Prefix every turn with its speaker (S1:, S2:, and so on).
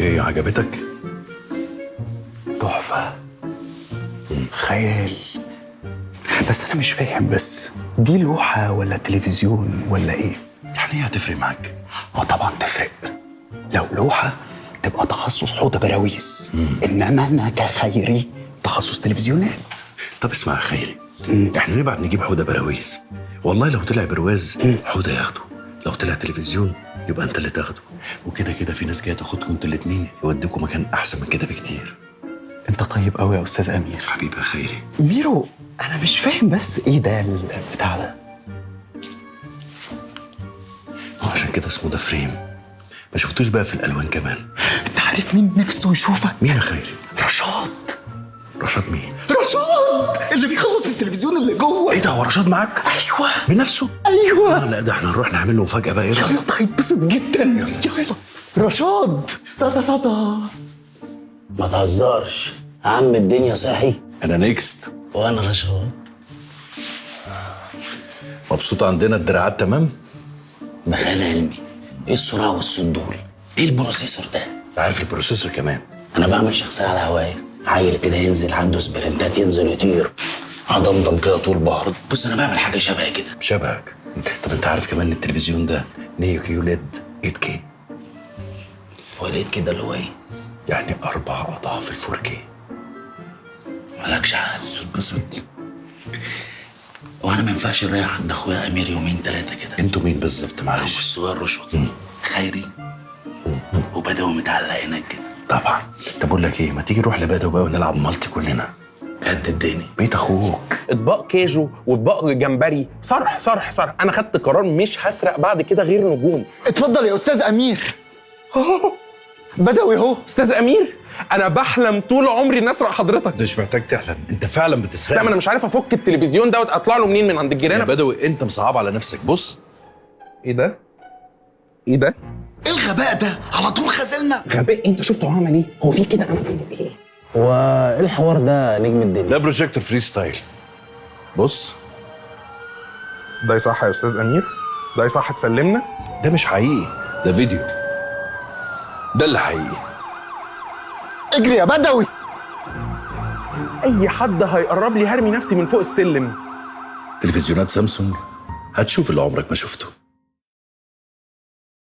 S1: ايه عجبتك؟
S2: تحفة. خيال. بس أنا مش فاهم، بس دي لوحة ولا تلفزيون ولا إيه؟
S1: يعني ايه هتفرق معاك؟
S2: طبعا تفرق. لو لوحة تبقى تخصص حوض براويز، إنما أنا كخيري تخصص تلفزيونات.
S1: طب اسمع يا خيري، احنا نبعت نجيب حوده براويز، والله لو طلع برواز حوده ياخده، لو طلع تلفزيون يبقى انت اللي تاخده، وكده كده في ناس جايه تاخدكم انتوا الاتنين يوديكم مكان احسن من كده بكتير.
S2: أنت طيب قوي يا أستاذ أمير.
S1: حبيبي يا خيري.
S2: ميرو، أنا مش فاهم بس إيه ده البتاع ده؟
S1: عشان كده اسمه ده فريم. ما شفتوش بقى في الالوان كمان.
S2: أنت عارف مين نفسه يشوفك؟
S1: مين يا خيري؟
S2: رشاد.
S1: رشاد مين؟
S2: رشاد اللي بيخلص في التلفزيون اللي جوه.
S1: ايه ده، هو رشاد معاك؟
S2: أيوه
S1: بنفسه؟
S2: أيوه.
S1: لا ده احنا نروح نعمل له مفاجاه بقى. ايه
S2: يلا،
S1: رايك؟
S2: ده هيتبسط جدا. يلا رشاد. تا.
S3: ما تهزرش عم، الدنيا صاحي.
S1: انا نيكست.
S3: وانا رشاد.
S1: مبسوط عندنا الدراعات تمام؟
S3: ده خيال علمي. ايه السرعه والصوت دول؟ ايه البروسيسور ده؟
S1: عارف البروسيسور كمان.
S3: انا بعمل شخصيه على هوايا، عيل كده ينزل عنده سبرنتات ينزل يطير، هضمضم كده طول بعرض. بص انا بعمل حاجه شبه كده.
S1: شبهك. طب انت عارف كمان ان التلفزيون ده نيو كيو ليد 8K؟
S3: هو لقيت كده اللي هو ايه؟
S1: يعني 4 أضعاف ال 4K.
S3: مالكش عقل.
S1: اتبسط.
S3: وانا ما ينفعش نريح عند اخويا امير يومين ثلاثه كده؟
S1: انتوا مين بالظبط معلش؟
S3: الصغير رشد، خيري وبدوي متعلق هناك كده.
S1: طبعا. طب اقول لك ايه، ما تيجي نروح لبدو بقى ونلعب مالتي كلنا.
S3: قد الدنيا.
S1: بيت اخوك.
S4: اطباق كيجو واطباق جمبري، صرح صرح صرح. انا خدت قرار مش هسرق بعد كده غير نجوم.
S2: اتفضل يا أستاذ أمير. بدوي اهو.
S4: استاذ امير، انا بحلم طول عمري ان اسرق حضرتك.
S1: انت مش محتاج تحلم، انت فعلا بتسرق.
S4: لا، ما انا مش عارف افك التلفزيون دوت اطلع له منين، من عند الجيران؟
S1: يا بدوي انت مصعب على نفسك. بص
S4: ايه ده؟ ايه ده؟
S2: ايه الغباء ده؟ على طول خذلنا.
S4: غباء؟ انت شفت هو عمل ايه؟ هو في كده عمل ايه؟
S3: هو ايه الحوار ده نجم الدنيا؟
S1: ده بروجيكتور فري ستايل. بص
S4: ده يصح يا استاذ امير؟ ده يصح تسلمنا؟
S1: ده مش حقيقي، ده فيديو. ده اللي حقيقي.
S2: اجري يا بدوي.
S4: اي حد هيقرب لي هرمي نفسي من فوق السلم.
S1: تلفزيونات سامسونج هتشوف اللي عمرك ما شفته.